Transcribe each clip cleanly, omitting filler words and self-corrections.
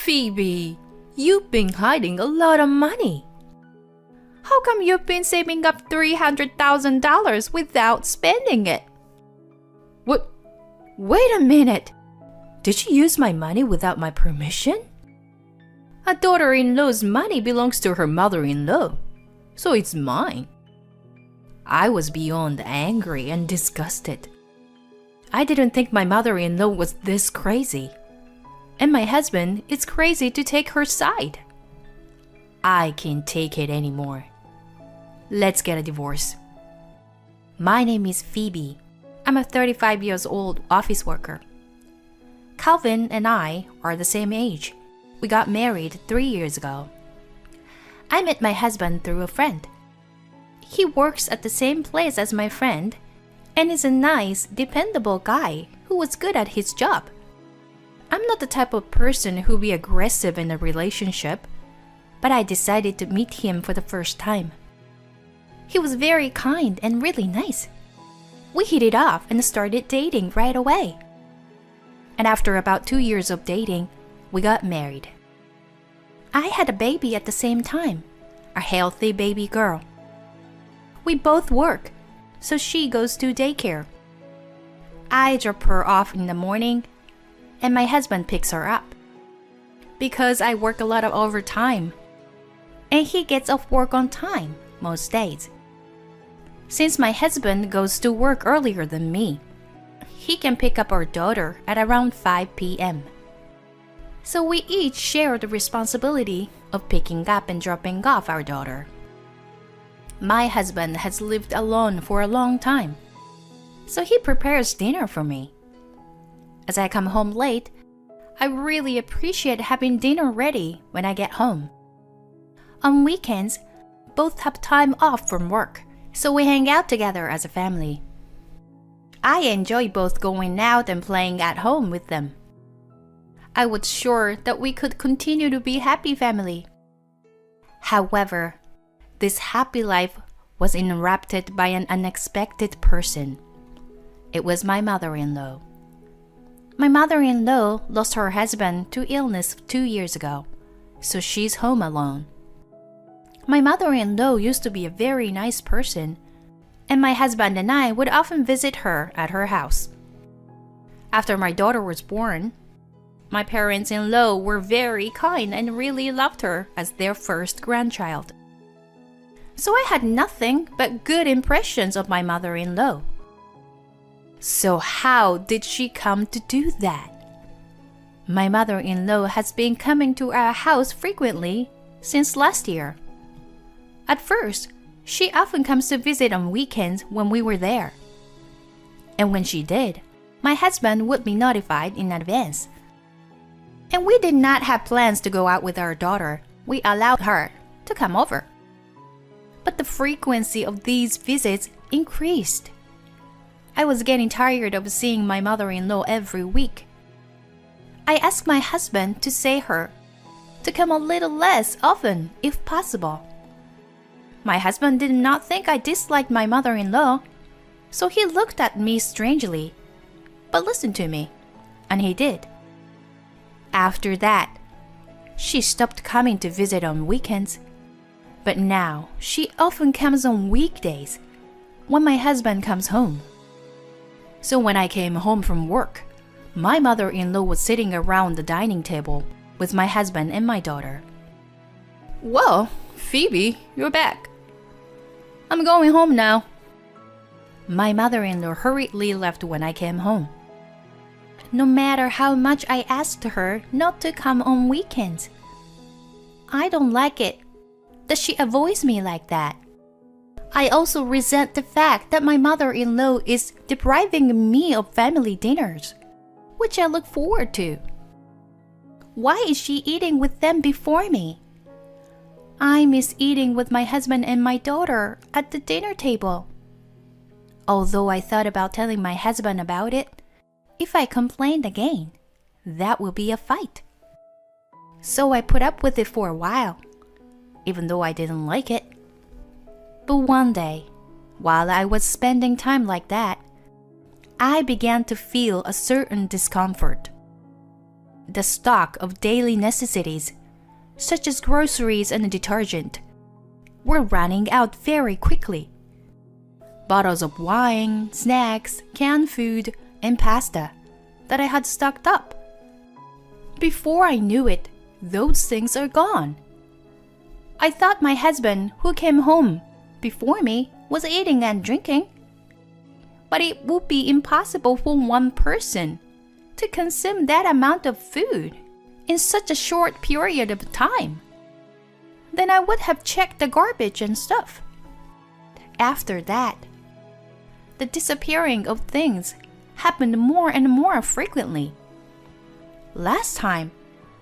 Phoebe, you've been hiding a lot of money. How come you've been saving up $300,000 without spending it? What? Wait a minute. Did you use my money without my permission? A daughter-in-law's money belongs to her mother-in-law, so it's mine. I was beyond angry and disgusted. I didn't think my mother-in-law was this crazy. And my husband is crazy to take her side. I can't take it anymore. Let's get a divorce. My name is Phoebe. I'm a 35-year-old office worker. Calvin and I are the same age. We got married 3 years ago. I met my husband through a friend. He works at the same place as my friend and is a nice, dependable guy who was good at his job. I'm not the type of person who'll be aggressive in a relationship, but I decided to meet him for the first time. He was very kind and really nice. We hit it off and started dating right away. And after about 2 years of dating, we got married. I had a baby at the same time, a healthy baby girl. We both work, so she goes to daycare. I drop her off in the morning, and my husband picks her up. Because I work a lot of overtime, and he gets off work on time most days. Since my husband goes to work earlier than me, he can pick up our daughter at around 5 p.m. So we each share the responsibility of picking up and dropping off our daughter. My husband has lived alone for a long time, so he prepares dinner for me. As I come home late, I really appreciate having dinner ready when I get home. On weekends, both have time off from work, so we hang out together as a family. I enjoy both going out and playing at home with them. I was sure that we could continue to be a happy family. However, this happy life was interrupted by an unexpected person. It was my mother-in-law. My mother-in-law lost her husband to illness 2 years ago, so she's home alone. My mother-in-law used to be a very nice person, and my husband and I would often visit her at her house. After my daughter was born, my parents-in-law were very kind and really loved her as their first grandchild. So I had nothing but good impressions of my mother-in-law. So how did she come to do that? My mother-in-law has been coming to our house frequently since last year. At first, she often comes to visit on weekends when we were there. And when she did, my husband would be notified in advance. And we did not have plans to go out with our daughter. We allowed her to come over. But the frequency of these visits increased. I was getting tired of seeing my mother-in-law every week. I asked my husband to say her to come a little less often if possible. My husband did not think I disliked my mother-in-law, so he looked at me strangely, but listened to me, and he did. After that, she stopped coming to visit on weekends, but now she often comes on weekdays when my husband comes home. So when I came home from work, my mother-in-law was sitting around the dining table with my husband and my daughter. "Well, Phoebe, you're back. I'm going home now." My mother-in-law hurriedly left when I came home. No matter how much I asked her not to come on weekends. I don't like it that she avoids me like that. I also resent the fact that my mother-in-law is depriving me of family dinners, which I look forward to. Why is she eating with them before me? I miss eating with my husband and my daughter at the dinner table. Although I thought about telling my husband about it, if I complained again, that would be a fight. So I put up with it for a while, even though I didn't like it. But one day, while I was spending time like that, I began to feel a certain discomfort. the stock of daily necessities, such as groceries and detergent, were running out very quickly. Bottles of wine, snacks, canned food, and pasta that I had stocked up. Before I knew it, those things are gone. I thought my husband, who came home before me, was eating and drinking. But it would be impossible for one person to consume that amount of food in such a short period of time. Then I would have checked the garbage and stuff. After that, the disappearing of things happened more and more frequently. Last time,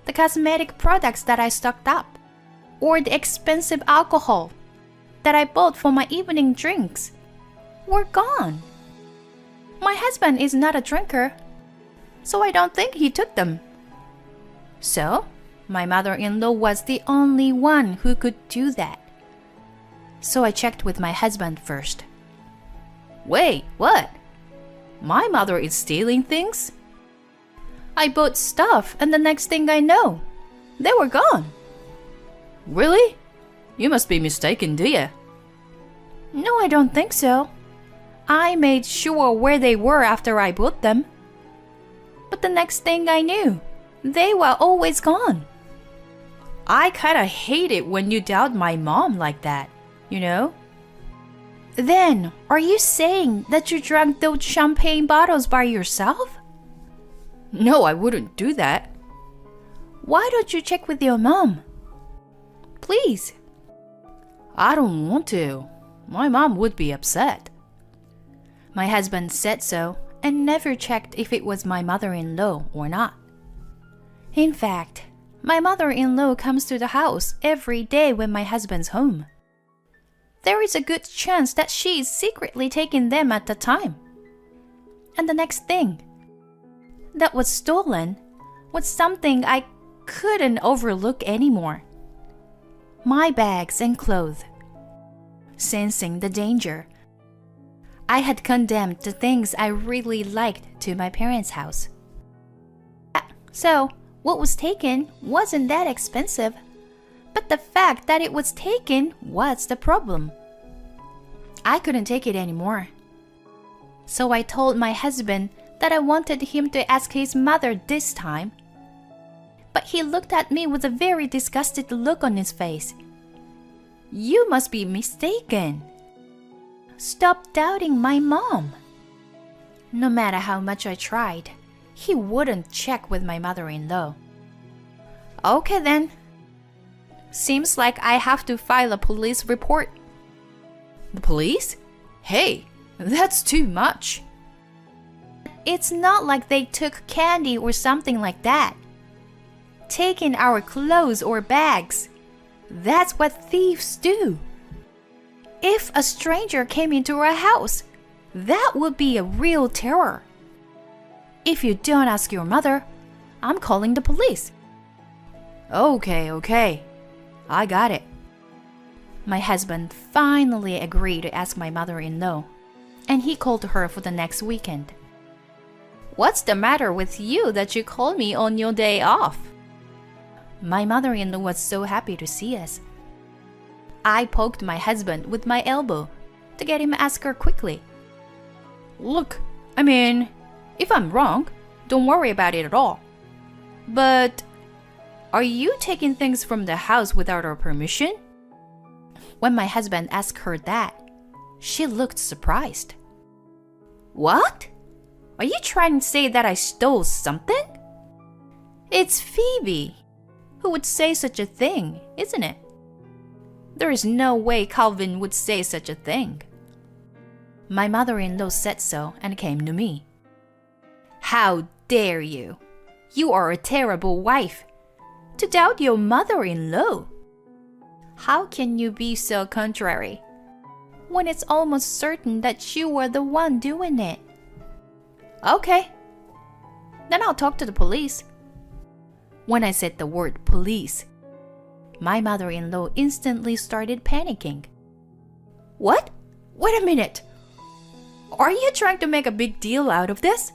the cosmetic products that I stocked up, or the expensive alcohol that I bought for my evening drinks, were gone. My husband is not a drinker, so I don't think he took them. So, my mother-in-law was the only one who could do that. So I checked with my husband first. Wait, what? My mother is stealing things? I bought stuff, and the next thing I know, they were gone. Really? You must be mistaken, do you? No, I don't think so. I made sure where they were after I bought them. But the next thing I knew, they were always gone. I kinda hate it when you doubt my mom like that, you know? Then, are you saying that you drank those champagne bottles by yourself? No, I wouldn't do that. Why don't you check with your mom? Please. I don't want to. My mom would be upset. My husband said so and never checked if it was my mother-in-law or not. In fact, my mother-in-law comes to the house every day when my husband's home. There is a good chance that she is secretly taking them at the time. And the next thing that was stolen was something I couldn't overlook anymore. My bags and clothes. Sensing the danger, I had condemned the things I really liked to my parents' house. So, what was taken wasn't that expensive, but the fact that it was taken was the problem. I couldn't take it anymore. So I told my husband that I wanted him to ask his mother this time. But he looked at me with a very disgusted look on his face. You must be mistaken. Stop doubting my mom. No matter how much I tried, he wouldn't check with my mother-in-law. Okay then. Seems like I have to file a police report. The police? Hey, that's too much. It's not like they took candy or something like that. Taking our clothes or bags. That's what thieves do. If a stranger came into our house, that would be a real terror. If you don't ask your mother, I'm calling the police. Okay. I got it. My husband finally agreed to ask my mother-in-law, and he called her for the next weekend. What's the matter with you that you called me on your day off? My mother-in-law was so happy to see us. I poked my husband with my elbow to get him to ask her quickly. Look, if I'm wrong, don't worry about it at all. But are you taking things from the house without our permission? When my husband asked her that, she looked surprised. What? Are you trying to say that I stole something? It's Phoebe who would say such a thing, isn't it? There is no way Calvin would say such a thing. My mother-in-law said so and came to me. How dare you? You are a terrible wife. To doubt your mother-in-law. How can you be so contrary when it's almost certain that you were the one doing it? Okay. Then I'll talk to the police. When I said the word police, my mother-in-law instantly started panicking. What? Wait a minute. Are you trying to make a big deal out of this?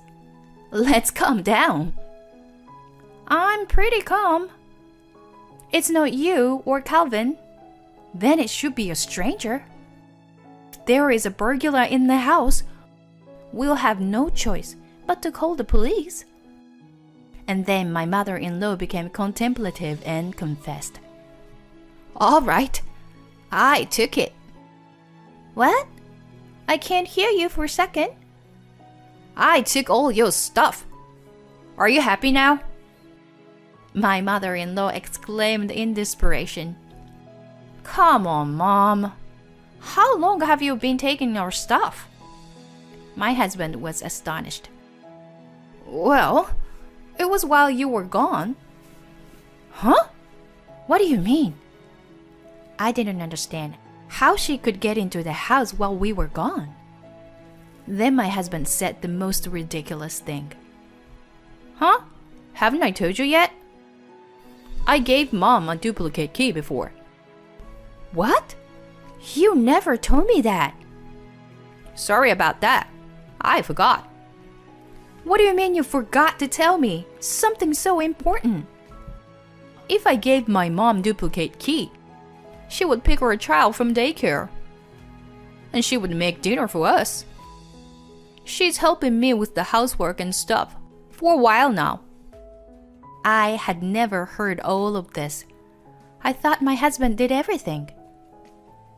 Let's calm down. I'm pretty calm. It's not you or Calvin. Then it should be a stranger. If there is a burglar in the house, we'll have no choice but to call the police. And then my mother-in-law became contemplative and confessed. All right, I took it. What? I can't hear you for a second. I took all your stuff. Are you happy now? My mother-in-law exclaimed in desperation. Come on, Mom. How long have you been taking our stuff? My husband was astonished. Well, it was while you were gone. Huh? What do you mean? I didn't understand how she could get into the house while we were gone. Then my husband said the most ridiculous thing. Huh? Haven't I told you yet? I gave Mom a duplicate key before. What? You never told me that. Sorry about that. I forgot. What do you mean you forgot to tell me something so important? If I gave my mom duplicate key, she would pick her child from daycare. And she would make dinner for us. She's helping me with the housework and stuff for a while now. I had never heard all of this. I thought my husband did everything.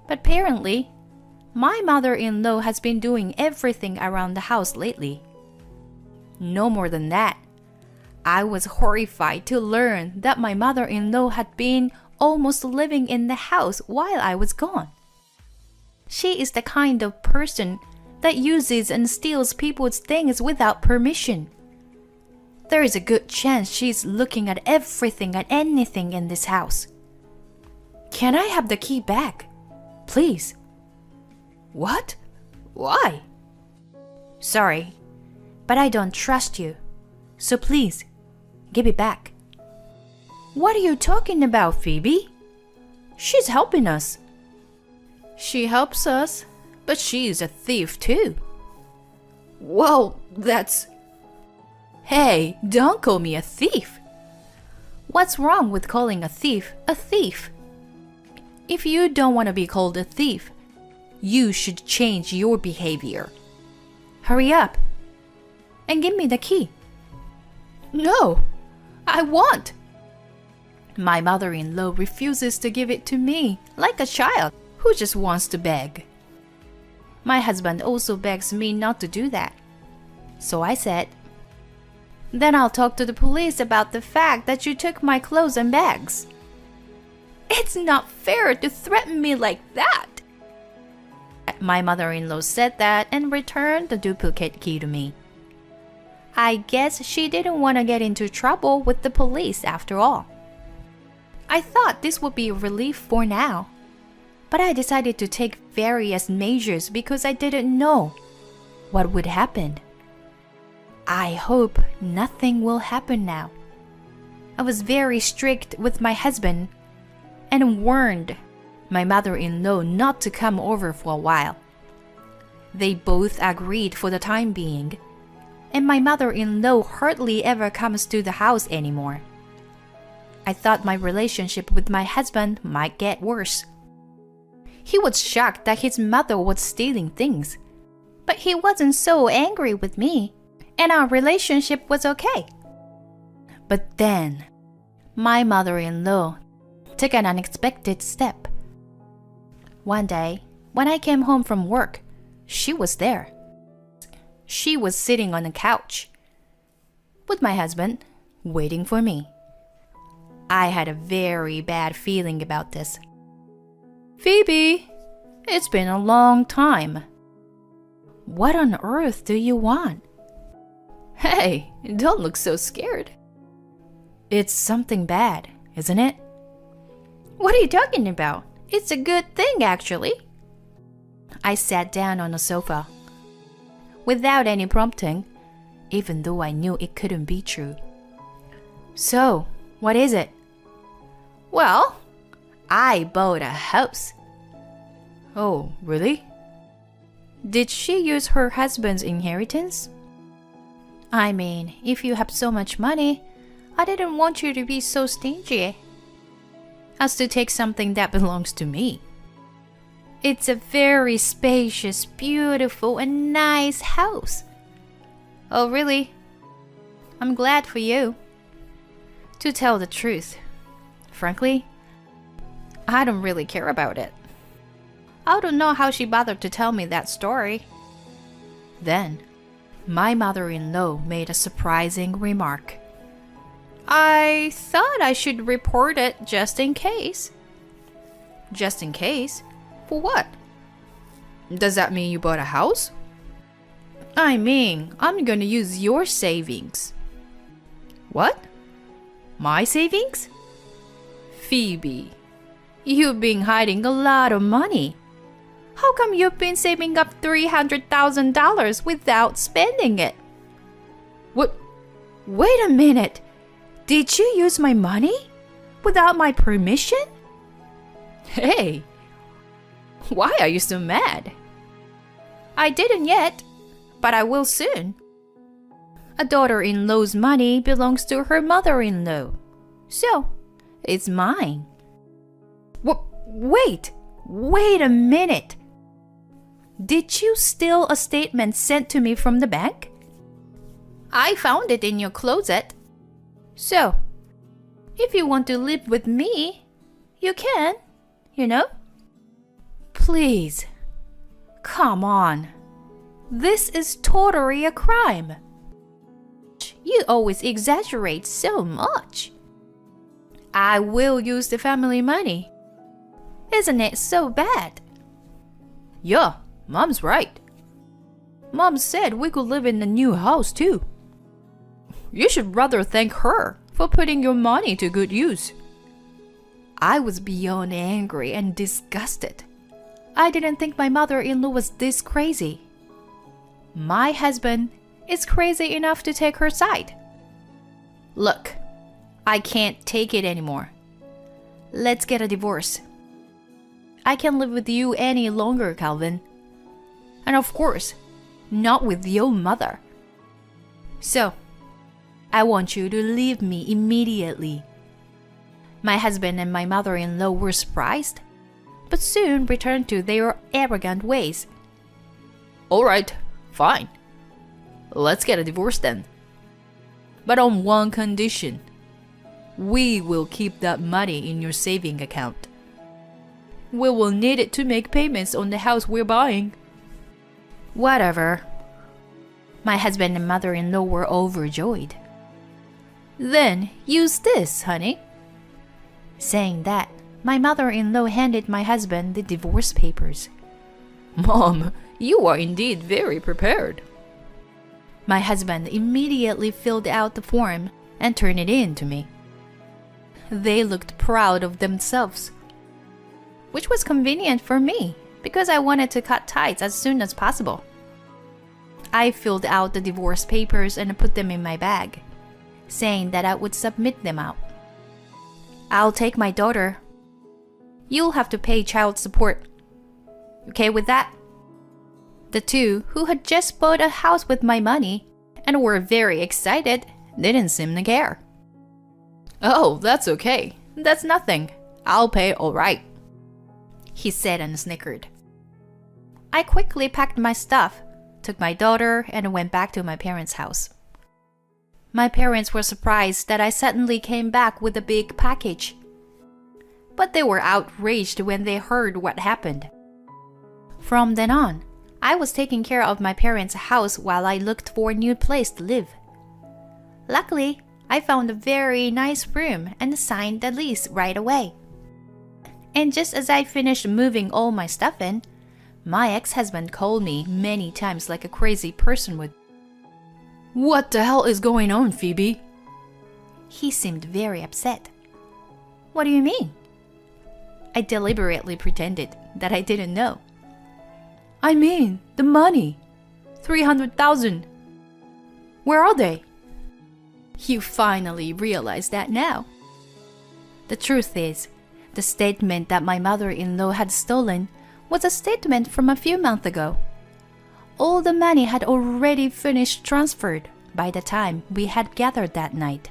But apparently, my mother-in-law has been doing everything around the house lately. No more than that. I was horrified to learn that my mother-in-law had been almost living in the house while I was gone. She is the kind of person that uses and steals people's things without permission. There is a good chance she's looking at everything and anything in this house. Can I have the key back? Please. What? Why? Sorry, but I don't trust you. So please, give it back. What are you talking about, Phoebe? She's helping us. She helps us, but she's a thief too. Well, that's... Hey, don't call me a thief. What's wrong with calling a thief a thief? If you don't want to be called a thief, you should change your behavior. Hurry up and give me the key. No, I won't. My mother-in-law refuses to give it to me like a child who just wants to beg. My husband also begs me not to do that. So I said, then I'll talk to the police about the fact that you took my clothes and bags. It's not fair to threaten me like that. My mother-in-law said that and returned the duplicate key to me. I guess she didn't want to get into trouble with the police after all. I thought this would be a relief for now, but I decided to take various measures because I didn't know what would happen. I hope nothing will happen now. I was very strict with my husband and warned my mother-in-law not to come over for a while. They both agreed for the time being, and my mother-in-law hardly ever comes to the house anymore. I thought my relationship with my husband might get worse. He was shocked that his mother was stealing things, but he wasn't so angry with me, and our relationship was okay. But then, my mother-in-law took an unexpected step. One day, when I came home from work, she was there. She was sitting on a couch with my husband, waiting for me. I had a very bad feeling about this. Phoebe, it's been a long time. What on earth do you want? Hey, don't look so scared. It's something bad, isn't it? What are you talking about? It's a good thing, actually. I sat down on the sofa. Without any prompting, even though I knew it couldn't be true. So, what is it? Well, I bought a house. Oh, really? Did she use her husband's inheritance? I mean, if you have so much money, I didn't want you to be so stingy as to take something that belongs to me. It's a very spacious, beautiful, and nice house. Oh, really? I'm glad for you. To tell the truth, frankly, I don't really care about it. I don't know how she bothered to tell me that story. Then, my mother-in-law made a surprising remark. I thought I should report it just in case. Just in case? For what? Does that mean you bought a house? I mean, I'm gonna use your savings. What? My savings? Phoebe, you've been hiding a lot of money. How come you've been saving up $300,000 without spending it? What? Wait a minute. Did you use my money? Without my permission? Hey, why are you so mad? I didn't yet, but I will soon. A daughter-in-law's money belongs to her mother-in-law, so it's mine. Wait a minute. Did you steal a statement sent to me from the bank? I found it in your closet. So, if you want to live with me, you can, you know? Please, come on. This is totally a crime. You always exaggerate so much. I will use the family money. Isn't it so bad? Yeah, Mom's right. Mom said we could live in the new house too. You should rather thank her for putting your money to good use. I was beyond angry and disgusted. I didn't think my mother-in-law was this crazy. My husband is crazy enough to take her side. Look, I can't take it anymore. Let's get a divorce. I can't live with you any longer, Calvin. And of course, not with your mother. So, I want you to leave me immediately. My husband and my mother-in-law were surprised, but soon returned to their arrogant ways. All right, fine. Let's get a divorce then. But on one condition. We will keep that money in your saving account. We will need it to make payments on the house we're buying. Whatever. My husband and mother-in-law were overjoyed. Then use this, honey. Saying that, my mother-in-law handed my husband the divorce papers. Mom, you are indeed very prepared. My husband immediately filled out the form and turned it in to me. They looked proud of themselves, which was convenient for me because I wanted to cut ties as soon as possible. I filled out the divorce papers and put them in my bag, saying that I would submit them out. I'll take my daughter. You'll have to pay child support. Okay with that? The two, who had just bought a house with my money and were very excited, didn't seem to care. Oh, that's okay. That's nothing. I'll pay all right, he said and snickered. I quickly packed my stuff, took my daughter, and went back to my parents' house. My parents were surprised that I suddenly came back with a big package. But they were outraged when they heard what happened. From then on, I was taking care of my parents' house while I looked for a new place to live. Luckily, I found a very nice room and signed the lease right away. And just as I finished moving all my stuff in, my ex-husband called me many times like a crazy person would. What the hell is going on, Phoebe? He seemed very upset. What do you mean? I deliberately pretended that I didn't know. I mean, the money. 300,000. Where are they? You finally realize that now. The truth is, the statement that my mother-in-law had stolen was a statement from a few months ago. All the money had already finished transferred by the time we had gathered that night.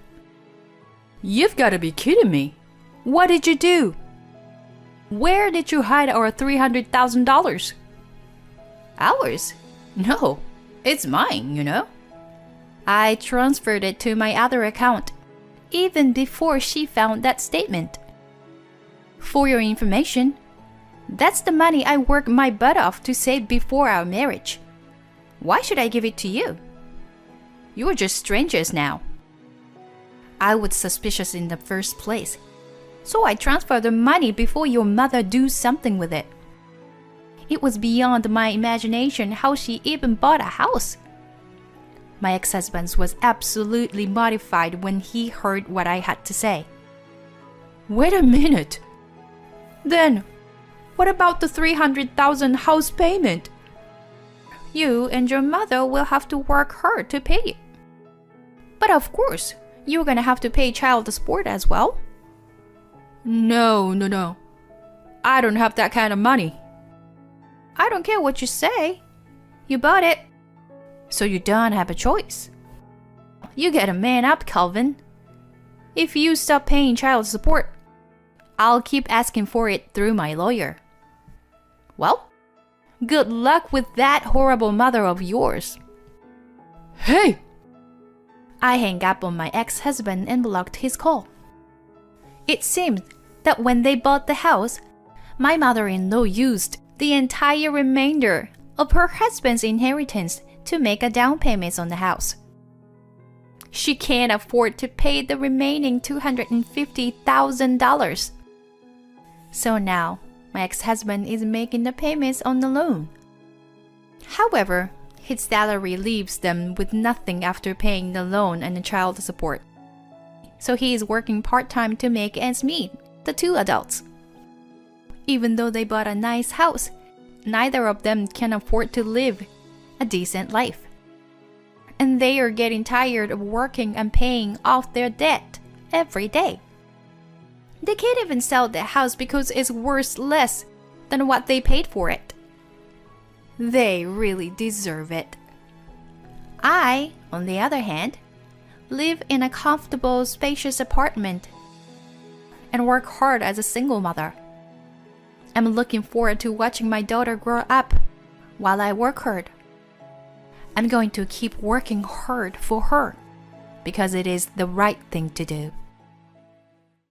You've got to be kidding me. What did you do? Where did you hide our $300,000? Ours? No, it's mine, you know. I transferred it to my other account, even before she found that statement. For your information, that's the money I worked my butt off to save before our marriage. Why should I give it to you? You are just strangers now. I was suspicious in the first place, so I transferred the money before your mother do something with it. It was beyond my imagination how she even bought a house. My ex-husband was absolutely mortified when he heard what I had to say. Wait a minute. Then, what about the $300,000 house payment? You and your mother will have to work hard to pay it. But of course, you're gonna have to pay child support as well. No. I don't have that kind of money. I don't care what you say. You bought it, so you don't have a choice. You get a man up, Calvin. If you stop paying child support, I'll keep asking for it through my lawyer. Well, good luck with that horrible mother of yours. Hey! I hung up on my ex-husband and blocked his call. It seemed that when they bought the house, my mother-in-law used the entire remainder of her husband's inheritance to make a down payment on the house. She can't afford to pay the remaining $250,000. So now, my ex-husband is making the payments on the loan. However, his salary leaves them with nothing after paying the loan and the child support. So he is working part-time to make ends meet, the two adults. Even though they bought a nice house, neither of them can afford to live a decent life. And they are getting tired of working and paying off their debt every day. They can't even sell their house because it's worth less than what they paid for it. They really deserve it. I, on the other hand, live in a comfortable, spacious apartment and work hard as a single mother. I'm looking forward to watching my daughter grow up while I work hard. I'm going to keep working hard for her because it is the right thing to do.